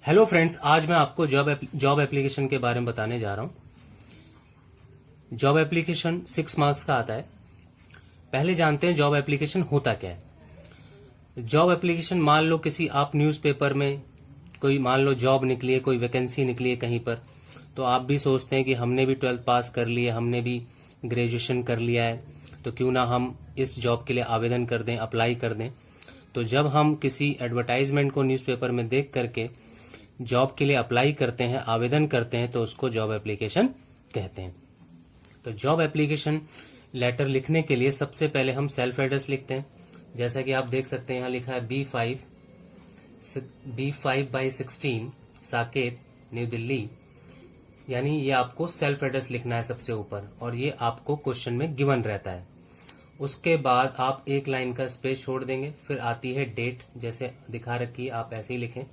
Hello friends, आज मैं आपको जॉब एप्लीकेशन के बारे में बताने जा रहा हूं। जॉब एप्लीकेशन 6 मार्क्स का आता है। पहले जानते हैं जॉब एप्लीकेशन होता क्या है। जॉब एप्लीकेशन, मान लो किसी आप न्यूज़पेपर में कोई मान लो जॉब निकली है, कोई वैकेंसी निकली है कहीं पर, तो आप भी सोचते हैं कि हमने भी 12th पास कर लिया, हमने भी ग्रेजुएशन कर लिया है, तो क्यों ना हम इस जॉब के लिए आवेदन कर दें, अप्लाई कर दें। तो जब हम किसी एडवर्टाइजमेंट को न्यूज़पेपर में देख करके जॉब के लिए अप्लाई करते हैं, आवेदन करते हैं, तो उसको जॉब एप्लीकेशन कहते हैं। तो जॉब एप्लीकेशन लेटर लिखने के लिए सबसे पहले हम सेल्फ एड्रेस लिखते हैं। जैसा कि आप देख सकते हैं, यहाँ लिखा है B5/16 साकेत, न्यू दिल्ली। यानी ये आपको सेल्फ एड्रेस लिखना है सबसे ऊपर, और ये आपको क्वेश्चन में गिवन रहता है। उसके बाद आप एक लाइन का स्पेस छोड़ देंगे, फिर आती है डेट, जैसे दिखा रखी है, आप ऐसे ही लिखें।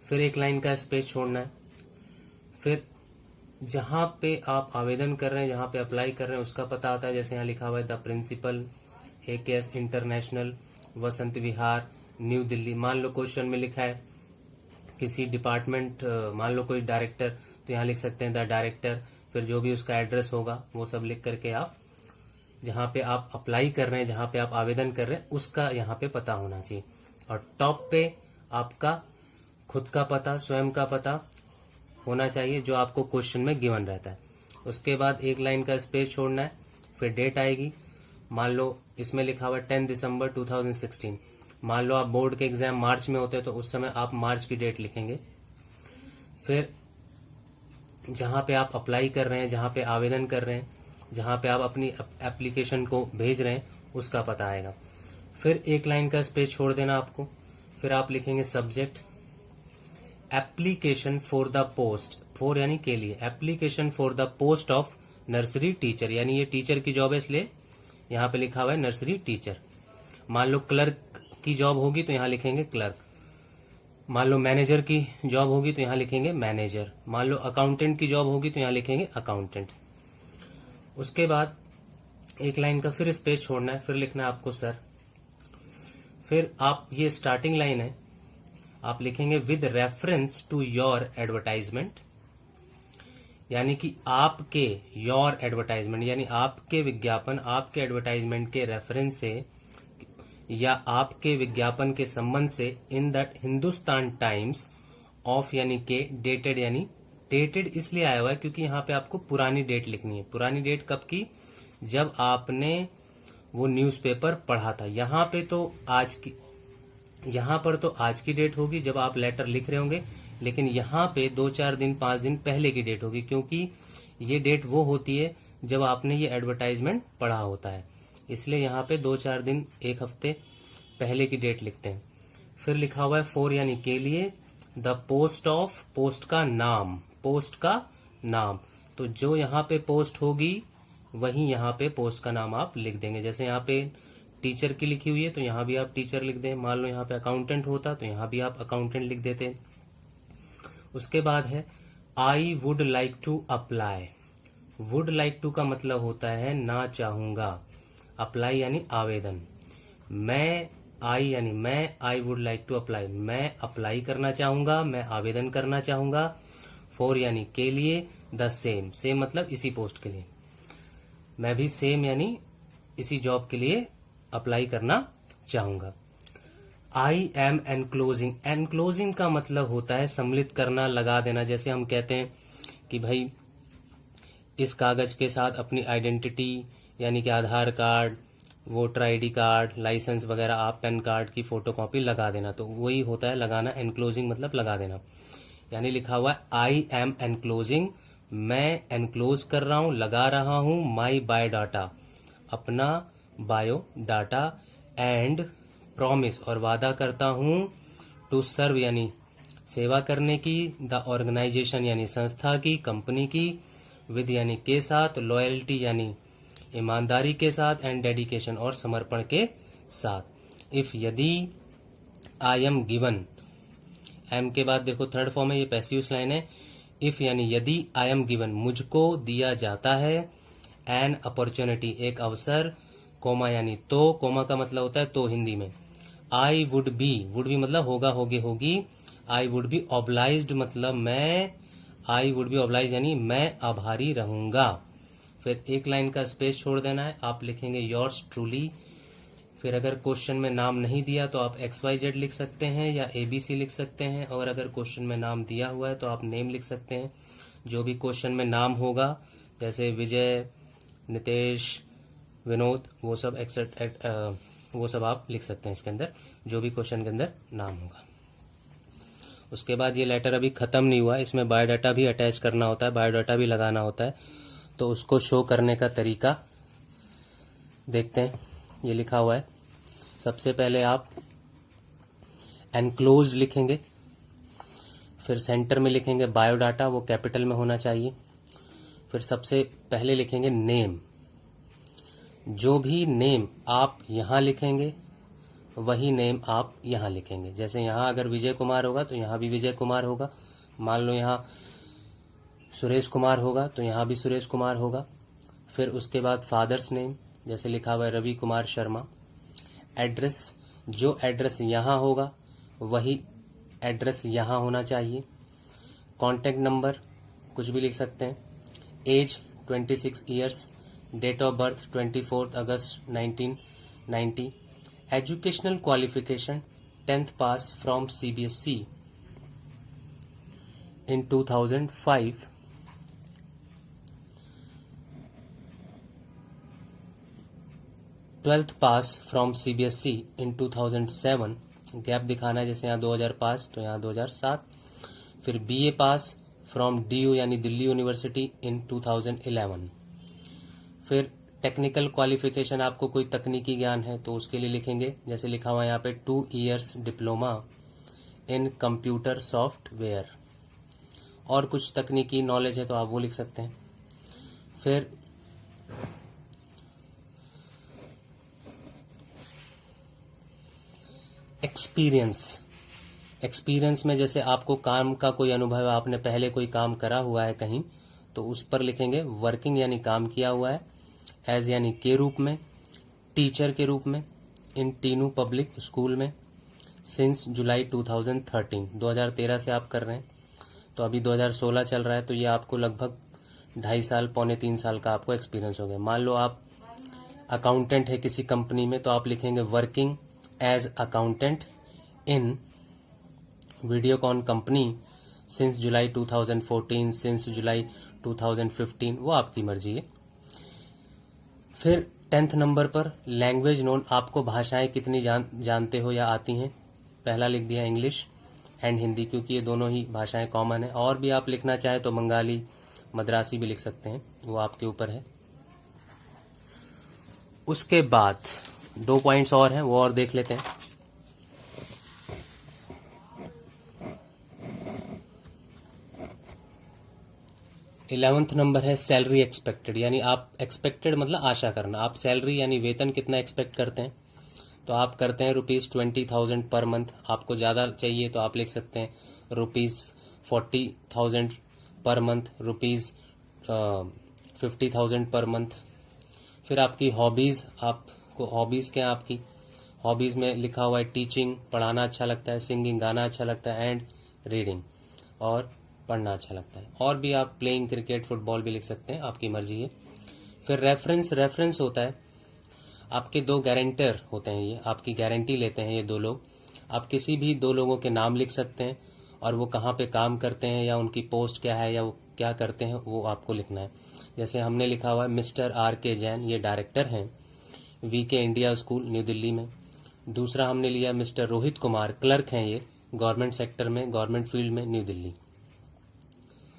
फिर एक लाइन का स्पेस छोड़ना है। फिर जहां पे आप आवेदन कर रहे हैं, जहां पे अप्लाई कर रहे हैं, उसका पता आता है। जैसे यहाँ लिखा हुआ है the principal, AKS international, Vasant Vihar, New Delhi. मान लो क्वेश्चन में लिखा है किसी डिपार्टमेंट, मान लो कोई डायरेक्टर, तो यहाँ लिख सकते हैं द डायरेक्टर। फिर जो भी उसका एड्रेस होगा वो सब लिख करके आप जहां पे आप अप्लाई कर रहे हैं, जहां पे आप आवेदन कर रहे हैं, उसका यहाँ पे पता होना चाहिए। और टॉप पे आपका खुद का पता, स्वयं का पता होना चाहिए, जो आपको क्वेश्चन में गिवन रहता है। उसके बाद एक लाइन का स्पेस छोड़ना है। फिर डेट आएगी। मान लो इसमें लिखा हुआ 10 दिसंबर 2016। मान लो आप बोर्ड के एग्जाम मार्च में होते हैं, तो उस समय आप मार्च की डेट लिखेंगे। फिर जहां पे आप अप्लाई कर रहे हैं, जहां पे आवेदन कर रहे हैं, जहां पे आप अपनी एप्लीकेशन को भेज रहे हैं, उसका पता आएगा। फिर एक लाइन का स्पेस छोड़ देना आपको। फिर आप लिखेंगे subject, application for the post, for यानी के लिए, application for the post of nursery teacher, यानी ये टीचर की जॉब है, इसलिए यहाँ पे लिखा हुआ है नर्सरी टीचर। मान लो क्लर्क की जॉब होगी तो यहाँ लिखेंगे क्लर्क। मान लो मैनेजर की जॉब होगी तो यहाँ लिखेंगे मैनेजर। मान लो अकाउंटेंट की जॉब होगी तो यहाँ लिखेंगे अकाउंटेंट। उसके बाद एक लाइन का फिर स्पेस छोड़ना है। फिर लिखना है आपको सर। फिर आप, ये स्टार्टिंग लाइन है, आप लिखेंगे with reference to your advertisement, यानी कि आपके, योर एडवर्टाइजमेंट यानी आपके विज्ञापन, आपके एडवर्टाइजमेंट के रेफरेंस से या आपके विज्ञापन के संबंध से, in the Hindustan times of, यानी के डेटेड, यानी डेटेड इसलिए आया हुआ है क्योंकि यहाँ पे आपको पुरानी डेट लिखनी है। पुरानी डेट कब की? जब आपने वो न्यूज़पेपर पढ़ा था। यहाँ पे तो आज की, यहाँ पर तो आज की डेट होगी जब आप लेटर लिख रहे होंगे, लेकिन यहाँ पे 2-4 दिन 5 दिन पहले की डेट होगी, क्योंकि ये डेट वो होती है जब आपने ये एडवर्टाइजमेंट पढ़ा होता है। इसलिए यहाँ पे 2-4 दिन, एक हफ्ते पहले की डेट लिखते हैं। फिर लिखा हुआ है फॉर, यानी के लिए, द पोस्ट ऑफ, पोस्ट का नाम, पोस्ट का नाम। तो जो यहाँ पे पोस्ट होगी वही यहाँ पे पोस्ट का नाम आप लिख देंगे। जैसे यहाँ पे टीचर की लिखी हुई है तो यहाँ भी आप टीचर लिख दें। मान लो यहाँ पे अकाउंटेंट होता तो यहाँ भी आप अकाउंटेंट लिख देते। उसके बाद है I would like to apply. Would like to का मतलब होता है ना चाहूंगा, अप्लाई यानी आवेदन। मैं, आई यानी मैं, I would like to apply, मैं अप्लाई करना चाहूंगा, मैं आवेदन करना चाहूंगा। फॉर यानी के लिए, द सेम, सेम मतलब इसी पोस्ट के लिए, मैं भी सेम यानी इसी जॉब के लिए अप्लाई करना चाहूंगा। आई एम एनक्लोजिंग, एनक्लोजिंग का मतलब होता है सम्मिलित करना, लगा देना। जैसे हम कहते हैं कि भाई इस कागज के साथ अपनी आइडेंटिटी, यानी कि Aadhaar card, voter ID card, licence वगैरह, आप पैन कार्ड की फोटोकॉपी लगा देना, तो वही होता है लगाना। एनक्लोजिंग मतलब लगा देना। यानी लिखा हुआ है आई एम एनक्लोजिंग, मैं एनक्लोज कर रहा हूं, लगा रहा हूं, माई बायोडाटा, अपना बायो डाटा, एंड प्रॉमिस, और वादा करता हूं, टू सर्व यानी सेवा करने की, द ऑर्गेनाइजेशन यानी संस्था की, कंपनी की, विद यानी के साथ, लॉयल्टी यानी ईमानदारी के साथ, एंड डेडिकेशन और समर्पण के साथ। इफ यदि, आई एम गिवन, एम के बाद देखो थर्ड फॉर्म है, ये पैसिव लाइन है। इफ यानी यदि, आई एम गिवन मुझको दिया जाता है, एन अपॉर्चुनिटी एक अवसर, कोमा यानी तो, कोमा का मतलब होता है तो हिंदी में। आई वुड बी, वुड भी मतलब होगा, होगे, होगी, आई वुड बी ऑब्लाइज्ड मतलब आई वुड बी ऑब्लाइज यानी मैं आभारी रहूंगा। फिर एक लाइन का स्पेस छोड़ देना है, आप लिखेंगे योर्स ट्रूली। फिर अगर क्वेश्चन में नाम नहीं दिया तो आप XYZ लिख सकते हैं या ABC लिख सकते हैं, और अगर क्वेश्चन में नाम दिया हुआ है तो आप नेम लिख सकते हैं। जो भी क्वेश्चन में नाम होगा जैसे विजय, नितेश, विनोद, वो सब आप लिख सकते हैं इसके अंदर, जो भी क्वेश्चन के अंदर नाम होगा। उसके बाद ये लेटर अभी खत्म नहीं हुआ, इसमें बायोडाटा भी अटैच करना होता है, बायोडाटा भी लगाना होता है। तो उसको शो करने का तरीका देखते हैं। ये लिखा हुआ है, सबसे पहले आप एनक्लोज्ड लिखेंगे, फिर सेंटर में लिखेंगे बायोडाटा, वो कैपिटल में होना चाहिए। फिर सबसे पहले लिखेंगे नेम, जो भी नेम आप यहां लिखेंगे वही नेम आप यहां लिखेंगे। जैसे यहां अगर विजय कुमार होगा तो यहां भी विजय कुमार होगा, मान लो यहां सुरेश कुमार होगा तो यहां भी सुरेश कुमार होगा। फिर उसके बाद फादर्स नेम, जैसे लिखा हुआ है रवि कुमार शर्मा। एड्रेस, जो एड्रेस यहां होगा वही एड्रेस यहां होना चाहिए। कॉन्टैक्ट नंबर कुछ भी लिख सकते हैं। Age 26 years, date of birth 24 अगस्त 1990। Educational qualification 10th pass from CBSE in 2005। 12th pass from CBSE in 2007। Gap दिखाना है, जैसे यहाँ 2005 तो यहाँ 2007। फिर BA पास फ्रॉम DU यानी दिल्ली यूनिवर्सिटी in 2011। फिर टेक्निकल क्वालिफिकेशन, आपको कोई तकनीकी ज्ञान है तो उसके लिए लिखेंगे, जैसे लिखा हुआ है यहाँ पे 2 years diploma in computer software. और कुछ तकनीकी नॉलेज है तो आप वो लिख सकते हैं। फिर एक्सपीरियंस में जैसे आपको काम का कोई अनुभव है, आपने पहले कोई काम करा हुआ है कहीं, तो उस पर लिखेंगे वर्किंग यानी काम किया हुआ है, एज यानी के रूप में, टीचर के रूप में इन टीनू पब्लिक स्कूल में, सिंस जुलाई 2013 से आप कर रहे हैं, तो अभी 2016 चल रहा है, तो ये आपको लगभग 2.5 साल, पौने 3 साल का आपको एक्सपीरियंस हो गया। मान लो आप अकाउंटेंट है किसी कंपनी में, तो आप लिखेंगे working as accountant in Videocon company since July 2014, since July 2015, वो आपकी मर्जी है। फिर 10th नंबर पर लैंग्वेज नोन, आपको भाषाएं कितनी जानते हो या आती हैं। पहला लिख दिया इंग्लिश एंड हिंदी, क्योंकि ये दोनों ही भाषाएं कॉमन है। और भी आप लिखना चाहे तो बंगाली, मद्रासी भी लिख सकते हैं, वो आपके ऊपर है। उसके बाद 2 पॉइंट्स और हैं, वो और देख लेते हैं। इलेवेंथ नंबर है सैलरी एक्सपेक्टेड, यानी आप एक्सपेक्टेड मतलब आशा करना, आप सैलरी यानी वेतन कितना एक्सपेक्ट करते हैं। तो आप करते हैं ₹20,000 पर मंथ। आपको ज़्यादा चाहिए तो आप लिख सकते हैं ₹40,000 पर मंथ, ₹50,000 पर मंथ। फिर आपकी हॉबीज़, आपको हॉबीज़ क्या है आपकी? हॉबीज़ में लिखा हुआ है टीचिंग, पढ़ाना अच्छा लगता है, सिंगिंग गाना अच्छा लगता है, एंड रीडिंग, और पढ़ना अच्छा लगता है। और भी आप प्लेइंग क्रिकेट, फुटबॉल भी लिख सकते हैं, आपकी मर्जी है। फिर रेफरेंस होता है, आपके 2 गारंटर होते हैं, ये आपकी गारंटी लेते हैं ये 2 लोग। आप किसी भी 2 लोगों के नाम लिख सकते हैं, और वो कहाँ पे काम करते हैं या उनकी पोस्ट क्या है या वो क्या करते हैं, वो आपको लिखना है। जैसे हमने लिखा हुआ है मिस्टर RK जैन, ये डायरेक्टर हैं VK India school new Delhi में। दूसरा हमने लिया मिस्टर रोहित कुमार, क्लर्क हैं ये गवर्नमेंट सेक्टर में, गवर्नमेंट फील्ड में न्यू दिल्ली।